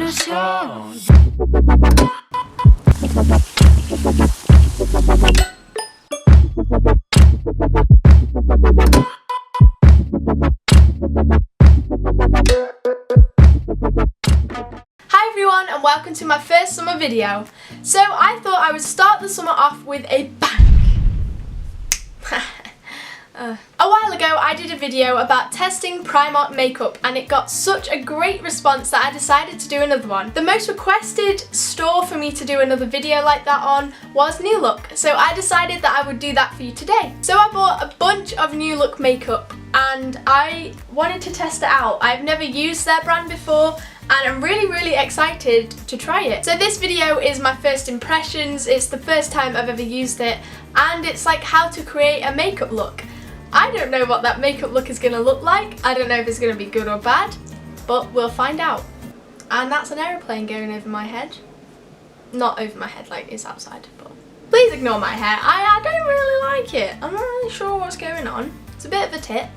corazón. Hi everyone and welcome to my first summer video. So I thought I would start the summer off with a bang. A while ago I did a video about testing Primark makeup and it got such a great response that I decided to do another one. The most requested store for me to do another video like that on was New Look, so I decided that I would do that for you today. So I bought a bunch of New Look makeup and I wanted to test it out. I've never used their brand before and I'm really excited to try it. So this video is my first impressions, it's the first time I've ever used it, and it's like how to create a makeup look. I don't know what that makeup look is going to look like, I don't know if it's going to be good or bad, but we'll find out. And that's an aeroplane going over my head. Not over my head, like it's outside, but please ignore my hair, I don't really like it. I'm not really sure what's going on. It's a bit of a tip.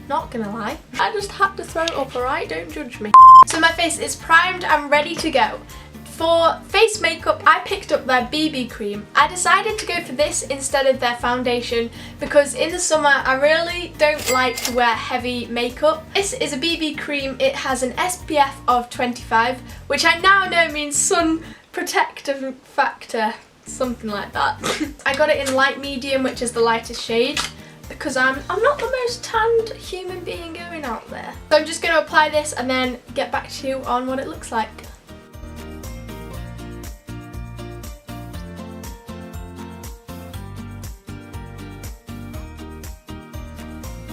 Not gonna lie. I just had to throw it up, alright? Don't judge me. So my face is primed and ready to go. For face makeup, I picked up their BB cream. I decided to go for this instead of their foundation because in the summer I really don't like to wear heavy makeup. This is a BB cream. It has an SPF of 25, which I now know means sun protective factor, something like that. I got it in light medium, which is the lightest shade, because I'm not the most tanned human being going out there. So I'm just going to apply this and then get back to you on what it looks like.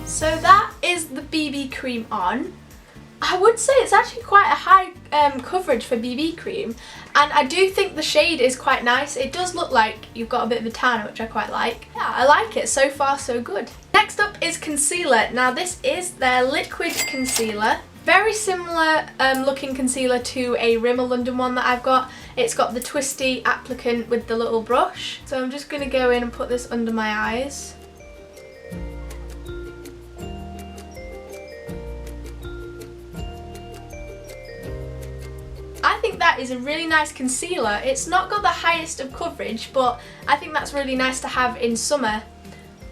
So that is the BB cream on. I would say it's actually quite a high coverage for BB cream, and I do think the shade is quite nice. It does look like you've got a bit of a tan, which I quite like. Yeah, I like it. So far so good. Next up is concealer. Now this is their liquid concealer. Very similar looking concealer to a Rimmel London one that I've got. It's got the twisty applicant with the little brush. So I'm just going to go in and put this under my eyes. I think that is a really nice concealer. It's not got the highest of coverage, but I think that's really nice to have in summer.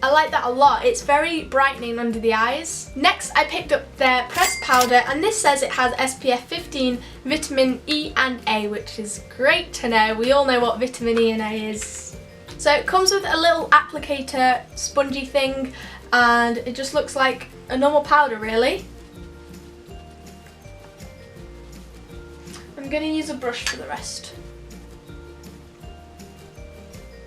I like that a lot. It's very brightening under the eyes. Next, I picked up their pressed powder, and this says it has SPF 15, vitamin E and A, which is great to know. We all know what vitamin E and A is. So it comes with a little applicator spongy thing, and it just looks like a normal powder, really. I'm going to use a brush for the rest.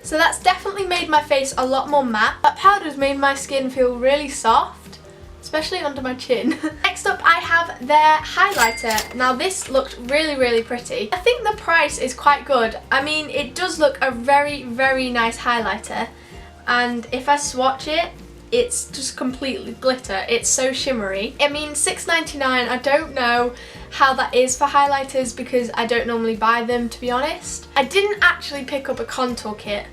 So that's definitely made my face a lot more matte. That powder's made my skin feel really soft, especially under my chin. Next up I have their highlighter. Now this looked really pretty. I think the price is quite good. I mean, it does look a very nice highlighter, and if I swatch it, it's just completely glitter. It's so shimmery. I mean, $6.99, I don't know how that is for highlighters because I don't normally buy them, to be honest. I didn't actually pick up a contour kit.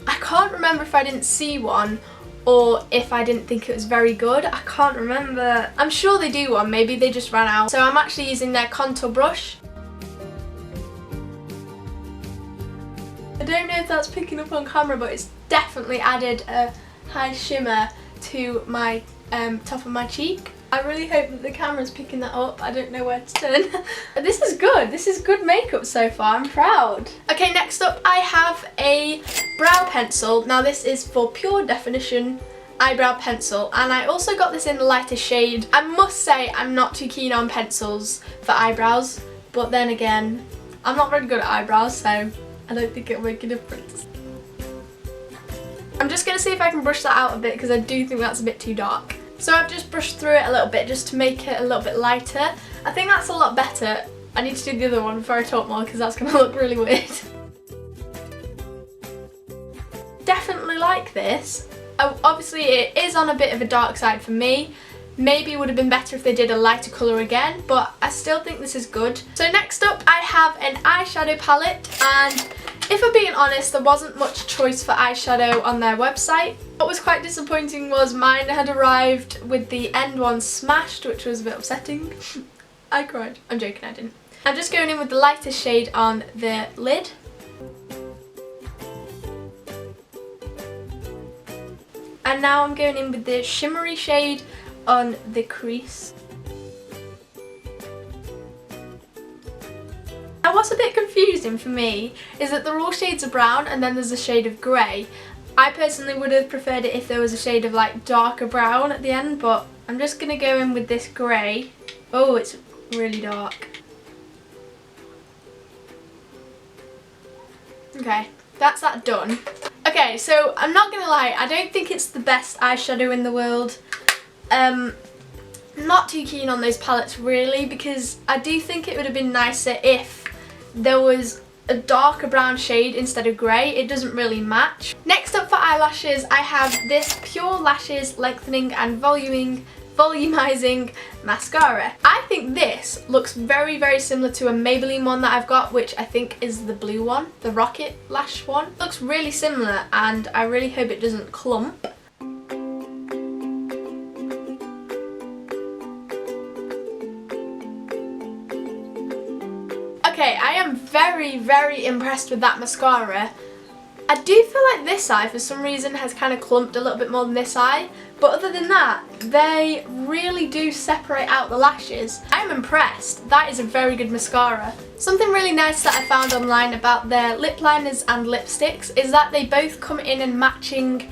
I can't remember if I didn't see one or if I didn't think it was very good. I can't remember. I'm sure they do one, maybe they just ran out. So I'm actually using their contour brush. I don't know if that's picking up on camera, but it's definitely added a high shimmer to my top of my cheek. I really hope that the camera's picking that up. I don't know where to turn. This is good. This is good makeup so far. I'm proud. Okay, next up I have a brow pencil. Now this is for Pure Definition eyebrow pencil, and I also got this in the lightest shade. I must say I'm not too keen on pencils for eyebrows, but then again, I'm not very good at eyebrows, so I don't think it'll make a difference. I'm just going to see if I can brush that out a bit because I do think that's a bit too dark. So I've just brushed through it a little bit just to make it a little bit lighter. I think that's a lot better. I need to do the other one before I talk more because that's going to look really weird. Definitely like this. Obviously it is on a bit of a dark side for me. Maybe it would have been better if they did a lighter colour again, but I still think this is good. So next up I have an eyeshadow palette, and if I'm being honest, there wasn't much choice for eyeshadow on their website. What was quite disappointing was mine had arrived with the end one smashed, which was a bit upsetting. I cried. I'm joking, I didn't. I'm just going in with the lightest shade on the lid. And now I'm going in with the shimmery shade on the crease. And what's a bit confusing for me is that they're all shades of brown and then there's a shade of grey. I personally would have preferred it if there was a shade of like darker brown at the end, but I'm just going to go in with this grey. Oh, it's really dark. Okay, that's that done. Okay, so I'm not gonna lie, I don't think it's the best eyeshadow in the world. Not too keen on those palettes really, because I do think it would have been nicer if there was a darker brown shade instead of grey. It doesn't really match. Next up for eyelashes, I have this Pure Lashes Lengthening and Volumizing mascara. I think this looks very, very similar to a Maybelline one that I've got, which I think is the blue one, the Rocket Lash one. It looks really similar and I really hope it doesn't clump. Okay, I am very, very impressed with that mascara. I do feel like this eye for some reason has kind of clumped a little bit more than this eye, but other than that, they really do separate out the lashes. I am impressed. That is a very good mascara. Something really nice that I found online about their lip liners and lipsticks is that they both come in a matching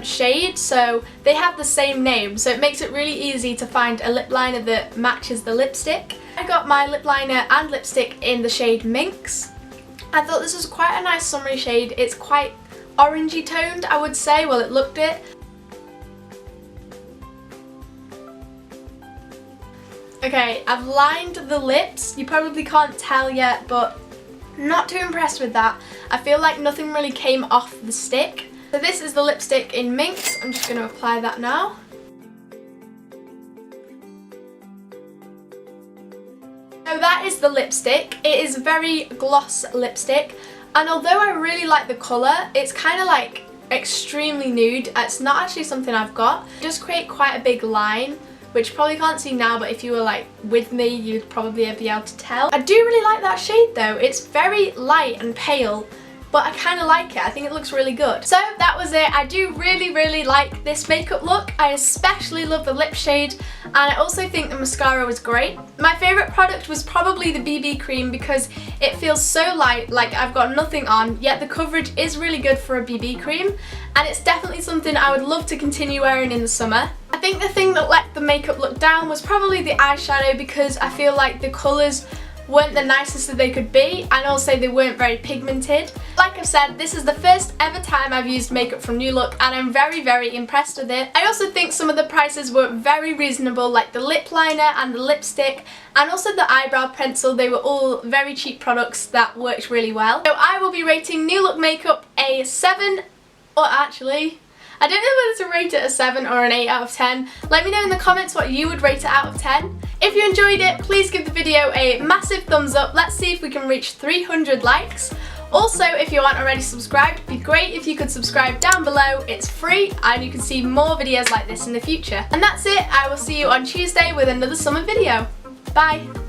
shade, so they have the same name, so it makes it really easy to find a lip liner that matches the lipstick. I got my lip liner and lipstick in the shade Minx. I thought this was quite a nice summery shade. It's quite orangey toned, I would say. Well, it looked it. Okay, I've lined the lips. You probably can't tell yet, but not too impressed with that. I feel like nothing really came off the stick. So this is the lipstick in Minx. I'm just going to apply that now. So that is the lipstick. It is a very gloss lipstick, and although I really like the colour, it's kind of like extremely nude. It's not actually something I've got. It does create quite a big line, which you probably can't see now, but if you were like with me, you'd probably be able to tell. I do really like that shade though. It's very light and pale, but I kind of like it. I think it looks really good. So that was it. I do really, really like this makeup look. I especially love the lip shade, and I also think the mascara was great. My favourite product was probably the BB cream because it feels so light, like I've got nothing on, yet the coverage is really good for a BB cream, and it's definitely something I would love to continue wearing in the summer. I think the thing that let the makeup look down was probably the eyeshadow, because I feel like the colours weren't the nicest that they could be, and also they weren't very pigmented. Like I've said, this is the first ever time I've used makeup from New Look, and I'm very, very impressed with it. I also think some of the prices were very reasonable, like the lip liner and the lipstick, and also the eyebrow pencil. They were all very cheap products that worked really well. So I will be rating New Look makeup a 7, or actually, I don't know whether to rate it a 7 or an 8 out of 10. Let me know in the comments what you would rate it out of 10. If you enjoyed it, please give the video a massive thumbs up. Let's see if we can reach 300 likes. Also, if you aren't already subscribed, it'd be great if you could subscribe down below. It's free and you can see more videos like this in the future. And that's it. I will see you on Tuesday with another summer video. Bye.